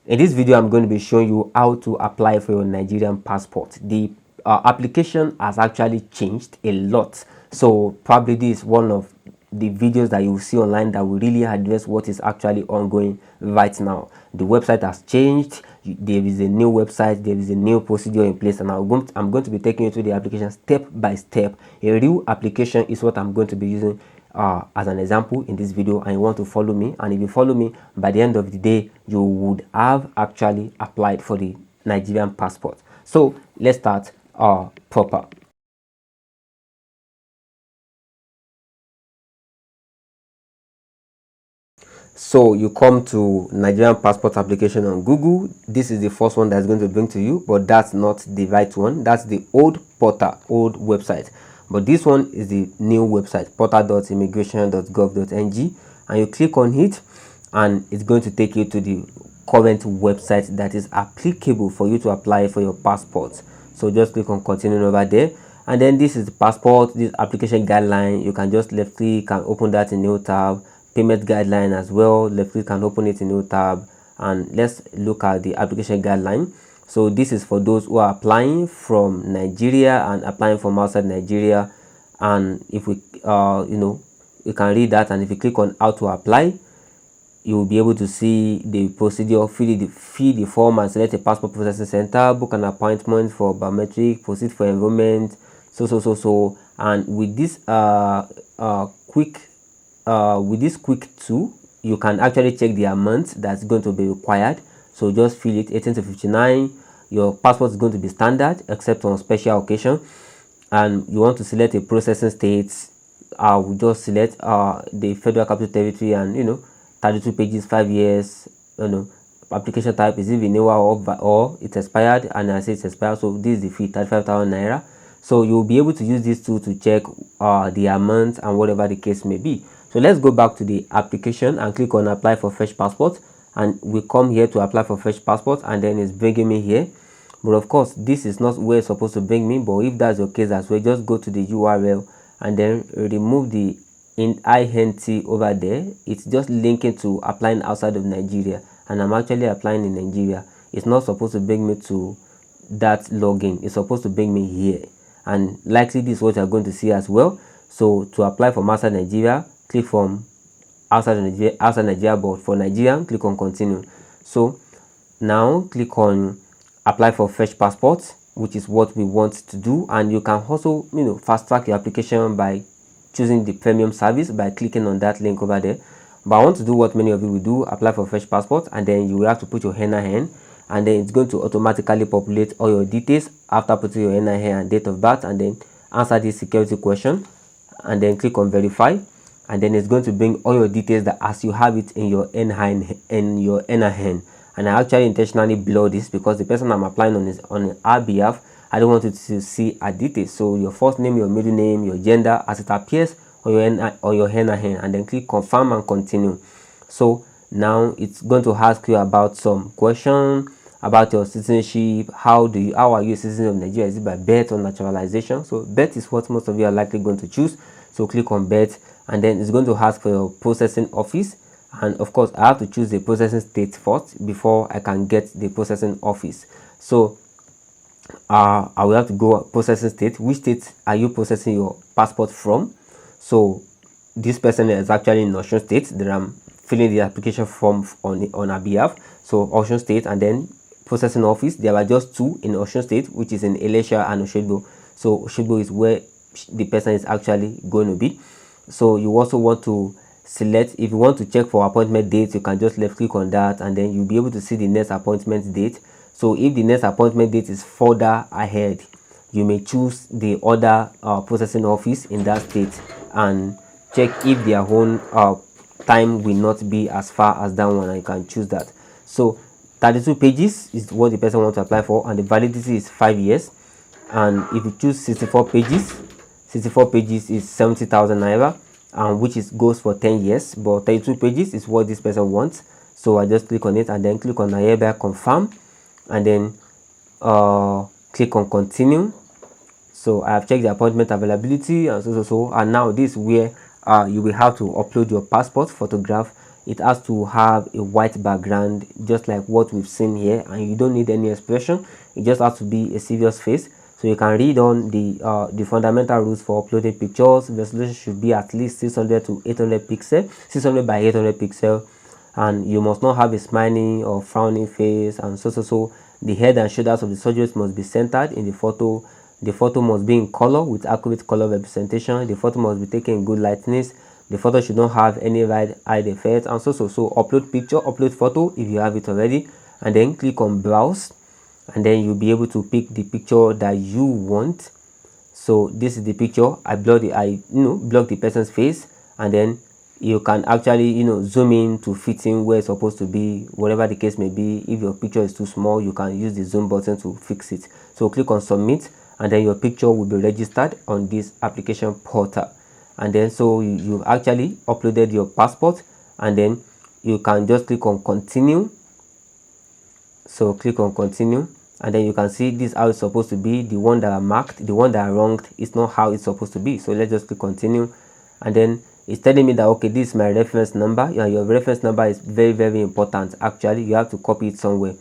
In this video, I'm going to be showing you how to apply for your Nigerian passport. The application has actually changed a lot. So probably this is one of the videos that you will see online that will really address what is actually ongoing right now. The website has changed. There is a new website. There is a new procedure in place, and I'm going to be taking you through the application step by step. A real application is what I'm going to be using as an example in this video, and you want to follow me. And if you follow me, by the end of the day you would have actually applied for the Nigerian passport. So let's start proper. So you come to Nigerian passport application on Google. This is the first one that's going to bring to you, but that's not the right one. That's the old portal, old website. But this one is the new website, portal.immigration.gov.ng, and you click on it and it's going to take you to the current website that is applicable for you to apply for your passport. So just click on continue over there, and then this is the passport, this application guideline. You can just left click and open that in new tab. Payment guideline as well, left click and open it in new tab, and let's look at the application guideline. So this is for those who are applying from Nigeria and applying from outside Nigeria. And if we you can read that, and if you click on how to apply, you will be able to see the procedure. Fill the form and select a passport processing center, book an appointment for biometric, proceed for enrollment, so. And with this quick tool, you can actually check the amount that's going to be required. So just fill it 18 to 59. Your passport is going to be standard except on special occasion, and you want to select a processing state. I will just select the Federal Capital Territory, and 32 pages, 5 years. Application type is it renewal or it's expired, and I say it's expired, so this is the fee, 35,000 naira. So you'll be able to use this tool to check the amount and whatever the case may be. So let's go back to the application and click on apply for fresh passport, and we come here to apply for fresh passport, and then it's bringing me here. But of course this is not where it's supposed to bring me, but if that's your case as well, just go to the URL and then remove the INT over there. It's just linking to applying outside of Nigeria, and I'm actually applying in Nigeria. It's not supposed to bring me to that login. It's supposed to bring me here, and likely this is what you're going to see as well. So to apply from outside Nigeria, click from outside Nigeria, but for Nigerian, click on continue. So now click on apply for fresh passport, which is what we want to do. And you can also fast track your application by choosing the premium service by clicking on that link over there. But I want to do what many of you will do: apply for fresh passport, and then you will have to put your NIN, and then it's going to automatically populate all your details after putting your NIN and date of birth, and then answer this security question, and then click on verify, and then it's going to bring all your details that as you have it in your NIN. And I actually intentionally blur this because the person I'm applying on is on our behalf. I don't want you to see our details. So your first name, your middle name, your gender as it appears on your NIN, and then click confirm and continue. So now it's going to ask you about some questions about your citizenship. How are you a citizen of Nigeria? Is it by birth or naturalization? So birth is what most of you are likely going to choose. So click on birth, and then it's going to ask for your processing office. And of course I have to choose the processing state first before I can get the processing office. So I will have to go processing state. Which state are you processing your passport from? So this person is actually in Osun State that I'm filling the application form on our behalf. So Osun State, and then processing office. There are just two in Osun State, which is in Elisha and Oshogbo. So Oshogbo is where the person is actually going to be. So you also want to select, if you want to check for appointment dates, you can just left click on that, and then you'll be able to see the next appointment date. So if the next appointment date is further ahead, you may choose the other processing office in that state and check if their own time will not be as far as that one, and you can choose that. So 32 pages is what the person wants to apply for, and the validity is 5 years. And if you choose 64 pages is 70,000 naira, which goes for 10 years, but 32 pages is what this person wants. So I just click on it, and then click on I hereby confirm, and then click on continue. So I have checked the appointment availability and so, and now this is where you will have to upload your passport photograph, it has to have a white background, just like what we've seen here, and you don't need any expression. It just has to be a serious face. So you can read on the fundamental rules for uploading pictures. Resolution should be at least 600 to 800 pixel, 600 by 800 pixel, and you must not have a smiling or frowning face, and so the head and shoulders of the subject must be centered in the photo. The photo must be in color with accurate color representation. The photo must be taken in good lightness. The photo should not have any eye defect, and so upload picture, upload photo if you have it already, and then click on browse, and then you'll be able to pick the picture that you want. So this is the picture. I block the person's face, and then you can actually zoom in to fit in where it's supposed to be, whatever the case may be. If your picture is too small, you can use the zoom button to fix it. So click on submit, and then your picture will be registered on this application portal. And then so you actually uploaded your passport, and then you can just click on continue. So click on continue, and then you can see this how it's supposed to be. The one that are marked, the one that are wronged, is not how it's supposed to be. So let's just click continue, and then it's telling me that okay, this is my reference number. Yeah, your reference number is very important. Actually, you have to copy it somewhere.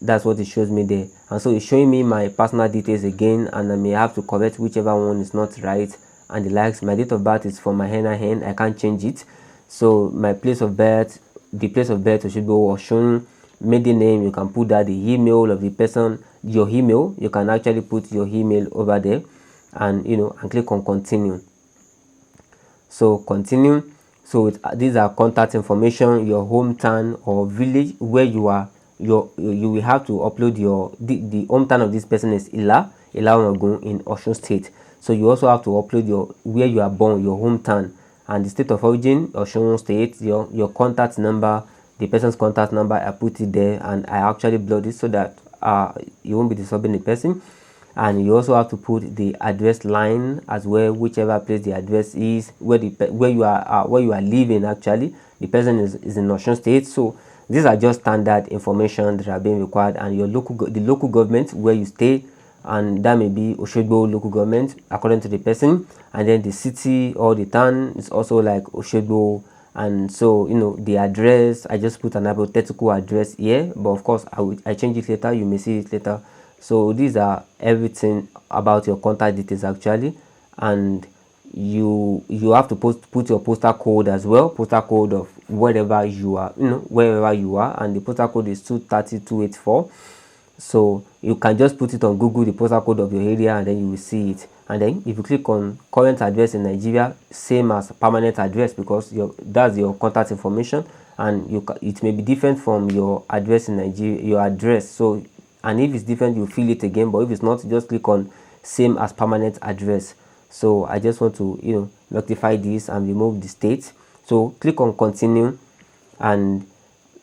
That's what it shows me there. And so it's showing me my personal details again, and I may have to correct whichever one is not right and the likes. My date of birth is for my hen. I can't change it. So my place of birth, the place of birth should be shown. Maiden name, you can put that. The email of the person, your email, you can actually put your email over there, and and click on continue. So continue. So these are contact information, your hometown or village where you are. You will have to upload the hometown of this person is Ila Ogun in Osun State. So you also have to upload your where you are born, your hometown, and the state of origin, Osun State, your contact number, the person's contact number. I put it there, and I actually blocked it so that you won't be disturbing the person. And you also have to put the address line as well, whichever place the address is, where you are living. Actually, the person is in Osun State. So these are just standard information that are being required, and the local government where you stay, and that may be Oshogbo local government according to the person, and then the city or the town is also like Oshogbo. And so the address, I just put an hypothetical address here, but of course I change it later. You may see it later. So these are everything about your contact details actually, and you have to put your postal code as well, postal code of wherever you are, wherever you are, and the postal code is 230284. So you can just put it on Google, the postal code of your area, and then you will see it. And then if you click on current address in Nigeria, same as permanent address, because that's your contact information, and it may be different from your address in Nigeria, your address. So, and if it's different, you fill it again, but if it's not, just click on same as permanent address. So I just want to rectify this and remove the state. So click on continue, and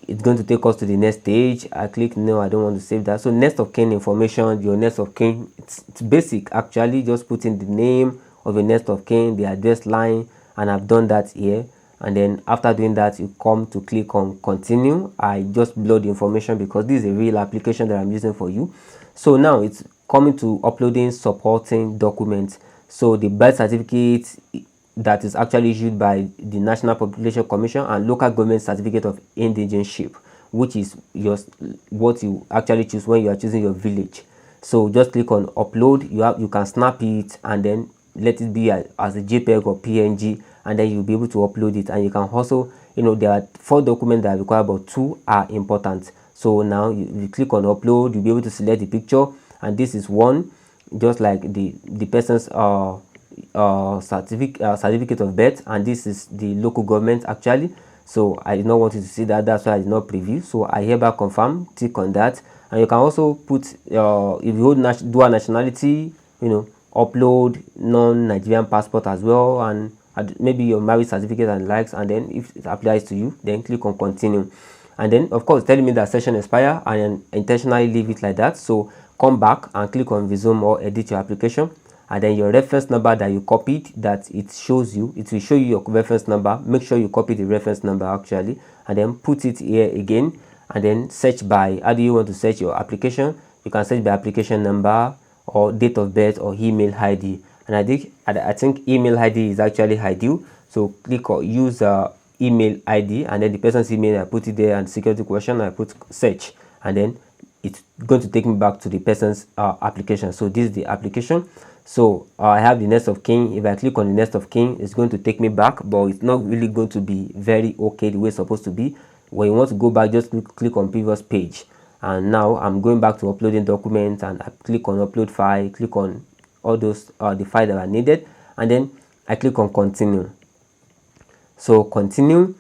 it's going to take us to the next stage. I click no, I don't want to save that. So next of kin information, your next of kin, it's basic actually. Just put in the name of your next of kin, the address line, and I've done that here. And then after doing that, you come to click on continue. I just blow the information because this is a real application that I'm using for you. So now it's coming to uploading supporting documents. So the birth certificate that is actually issued by the National Population Commission, and local government certificate of indigenship, which is what you actually choose when you are choosing your village. So just click on upload. You can snap it and then let it be as a JPEG or PNG, and then you'll be able to upload it. And you can also, there are 4 documents that are required, but 2 are important. So now you click on upload, you'll be able to select the picture, and this is one, just like the person's certificate of birth, and this is the local government actually. So I did not want you to see that, that's why I did not preview. So I hereby confirm, click on that. And you can also put if you hold dual nationality, upload non-Nigerian passport as well, and maybe your marriage certificate and likes. And then if it applies to you, then click on continue. And then of course telling me that session expire, and intentionally leave it like that. So come back and click on resume or edit your application, and then your reference number that you copied, that it will show you your reference number. Make sure you copy the reference number actually, and then put it here again, and then search by, how do you want to search your application? You can search by application number or date of birth or email ID, and I think email ID is actually ideal. So click on use email ID, and then the person's email, I put it there, and security question, I put search, and then it's going to take me back to the person's application. So this is the application. So I have the next of kin. If I click on the next of kin, it's going to take me back, but it's not really going to be very okay the way it's supposed to be. When you want to go back, just click on previous page, and now I'm going back to uploading documents, and I click on upload file, click on all those the file that are needed, and then I click on continue. So continue,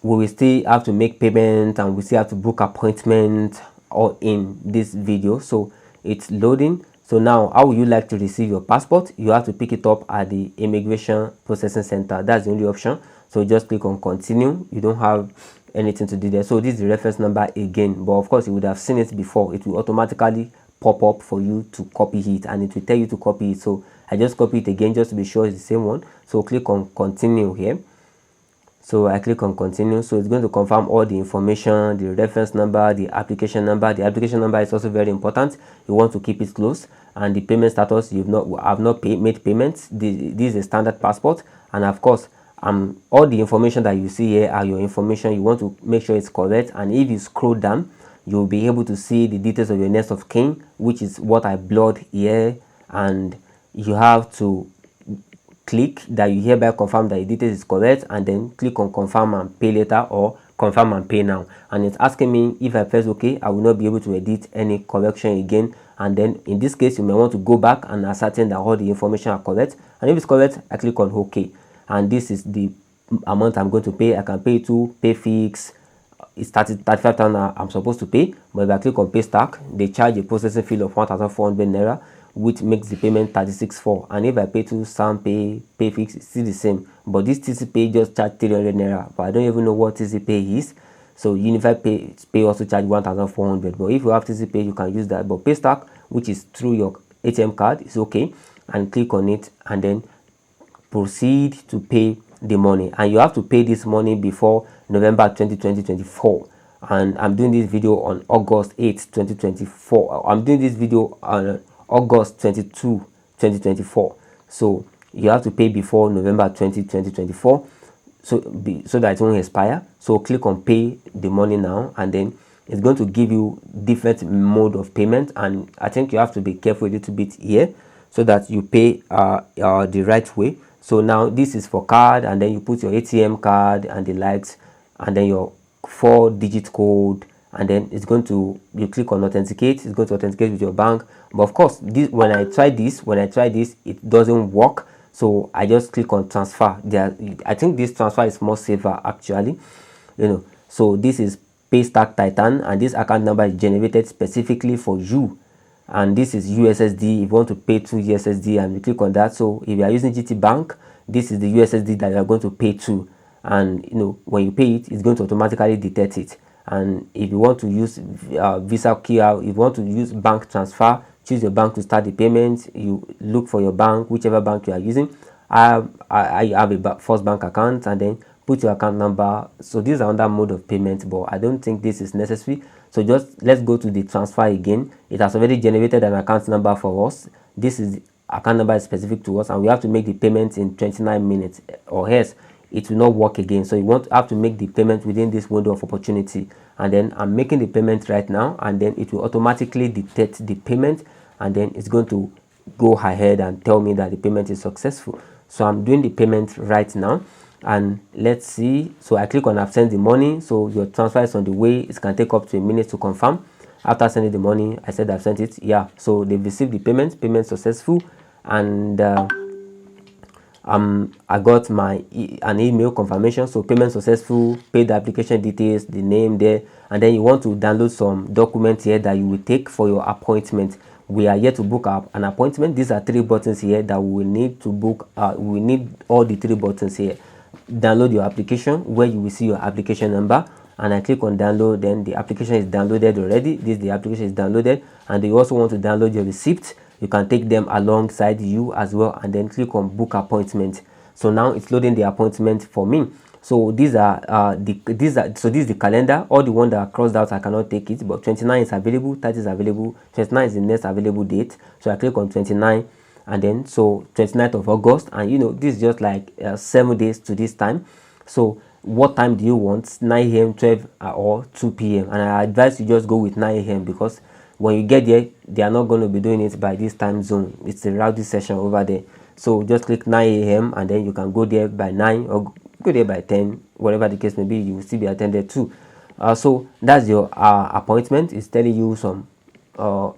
we will still have to make payment, and we still have to book appointment all in this video. So it's loading. So now, how would you like to receive your passport? You have to pick it up at the immigration processing center. That's the only option. So just click on continue. You don't have anything to do there. So this is the reference number again, but of course you would have seen it before. It will automatically pop up for you to copy it, and it will tell you to copy it. So I just copy it again just to be sure it's the same one. So click on continue here. So I click on continue. So it's going to confirm all the information, the reference number, the application number. The application number is also very important. You want to keep it close. And the payment status, I've not made payments. This is a standard passport. And of course, all the information that you see here are your information. You want to make sure it's correct. And if you scroll down, you'll be able to see the details of your next of kin, which is what I blurred here. And you have to click that you hereby confirm that the details is correct, and then click on confirm and pay later or confirm and pay now. And it's asking me if I press OK, I will not be able to edit any correction again. And then in this case, you may want to go back and ascertain that all the information are correct. And if it's correct, I click on OK. And this is the amount I'm going to pay. I can pay to pay fix. It's 35,000 I'm supposed to pay. But if I click on pay stack, they charge a processing fee of 1,400 naira, which makes the payment 36.4. And if I pay to SamPay, PayFix, it's still the same. But this TCPay just charge 300 naira. But I don't even know what TCPay is. So Unified Pay also charge 1,400. But if you have TCPay, you can use that. But Paystack, which is through your ATM card, is okay. And click on it, and then proceed to pay the money. And you have to pay this money before November 2024. And I'm doing this video on August 8, 2024. I'm doing this video on August 22, 2024. So you have to pay before November 20, 2024, so that it won't expire. So click on pay the money now, and then it's going to give you different mode of payment. And I think you have to be careful a little bit here so that you pay the right way. So now this is for card, and then you put your ATM card and the likes, and then your 4-digit code, and then it's going to, you click on authenticate. It's going to authenticate with your bank. But of course, when I try this, it doesn't work. So I just click on transfer. I think this transfer is more safer actually. So this is Paystack Titan, and this account number is generated specifically for you. And this is USSD. If you want to pay to USSD, and you click on that. So if you are using GT Bank, this is the USSD that you are going to pay to. And when you pay it, it's going to automatically detect it. And if you want to use Visa QR, if you want to use bank transfer, choose your bank to start the payment. You look for your bank, whichever bank you are using. I have a First Bank account, and then put your account number. So these are another mode of payment, but I don't think this is necessary. So just let's go to the transfer again. It has already generated an account number for us. This is account number is specific to us, and we have to make the payment in 29 minutes, or else it will not work again. So you have to make the payment within this window of opportunity. And then I'm making the payment right now, and then it will automatically detect the payment, and then it's going to go ahead and tell me that the payment is successful. So I'm doing the payment right now, and let's see. So I click on I've sent the money. So your transfer is on the way. It can take up to a minute to confirm. After sending the money, I said I've sent it. Yeah, so they've received the payment successful. And I got an email confirmation. So payment successful, paid the application details, the name there, and then you want to download some documents here that you will take for your appointment. We are here to book up an appointment. These are 3 buttons here that we will need to book. We will need all the 3 buttons here. Download your application, where you will see your application number, and I click on download. Then the application is downloaded already. The application is downloaded, and you also want to download your receipt. You can take them alongside you as well, and then click on book appointment. So now it's loading the appointment for me. So this is the calendar. All the ones that are crossed out, I cannot take it, but 29 is available, 30 is available, 29 is the next available date. So I click on 29, and then so 29th of August, and this is just like 7 days to this time. So what time do you want, 9 a.m., 12 or 2 p.m. and I advise you just go with 9 a.m. because when you get there, they are not going to be doing it by this time zone. It's a rowdy session over there. So just click 9 a.m. and then you can go there by 9 or go there by 10, whatever the case may be. You will still be attended to. So that's your appointment. It's telling you some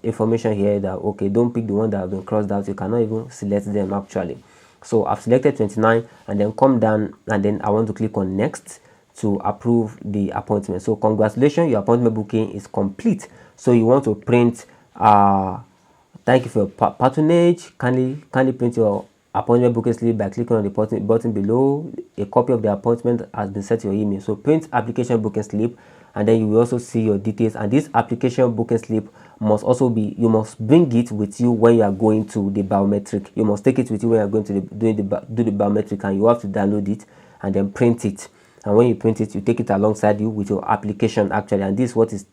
information here that, okay, don't pick the one that have been crossed out. You cannot even select them actually. So I've selected 29 and then come down and then I want to click on next to approve the appointment. So congratulations, your appointment booking is complete. So you want to print thank you for your patronage. Kindly print your appointment booking slip by clicking on the button below. A copy of the appointment has been sent to your email. So print application booking slip and then you will also see your details, and this application booking slip must also be, you must bring it with you when you are going to the biometric. You must take it with you when you are going to do the biometric, and you have to download it and then print it. And when you print it, you take it alongside you with your application actually, and this is what is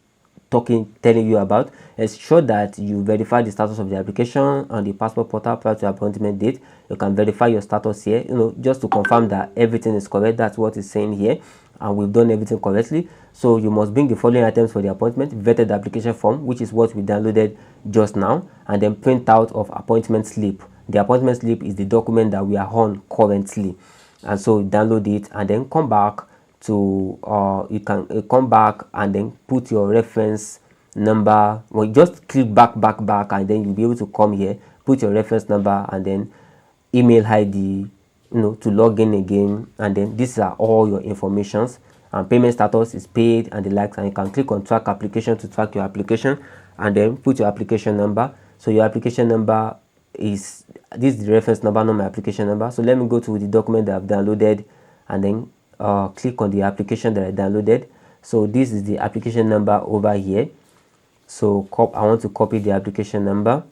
telling you about. Ensure that you verify the status of the application on the passport portal prior to appointment date. You can verify your status here, just to confirm that everything is correct. That's what it's saying here, and we've done everything correctly. So you must bring the following items for the appointment: vetted application form, which is what we downloaded just now, and then print out of appointment slip. The appointment slip is the document that we are on currently, and so download it and then come back to you can come back and then put your reference number. Well, just click back and then you'll be able to come here, put your reference number and then email ID, to log in again, and then these are all your informations, and payment status is paid and the likes, and you can click on track application to track your application and then put your application number. So your application number is, this is the reference number, not my application number. So let me go to the document that I've downloaded and then click on the application that I downloaded. So this is the application number over here. So I want to copy the application number.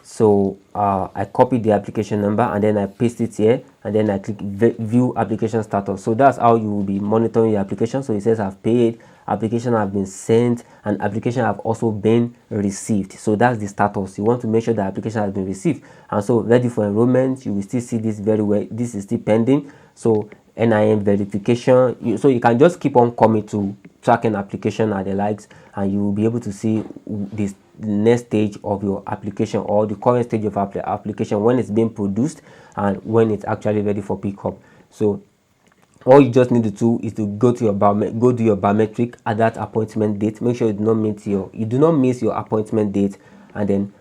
So I copied the application number and then I paste it here, and then I click view application status. So that's how you will be monitoring your application. So it says I've paid, application have been sent, and application have also been received. So that's the status. You want to make sure the application has been received, and so ready for enrollment. You will still see this very well. This is still pending. So NIN verification. So you can just keep on coming to tracking application and the likes, and you will be able to see this next stage of your application, or the current stage of application, when it's being produced and when it's actually ready for pickup. So all you just need to do is to go to your do your biometric at that appointment date. Make sure you do not miss your appointment date, and then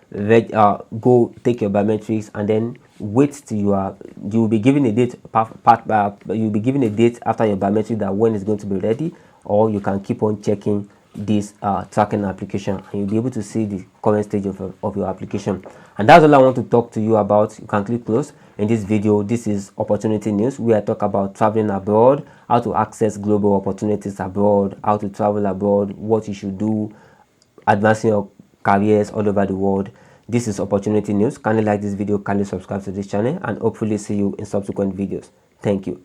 go take your biometrics and then wait till you will be given a date you'll be given a date after your biometric that when it's going to be ready, or you can keep on checking this tracking application and you'll be able to see the current stage of your application. And that's all I want to talk to you about. You can click close. In this video, this is opportunity news, where I talk about traveling abroad, how to access global opportunities abroad, how to travel abroad, what you should do, advancing your careers all over the world. This is opportunity news. Kindly like this video, kindly subscribe to this channel, and hopefully see you in subsequent videos. Thank you.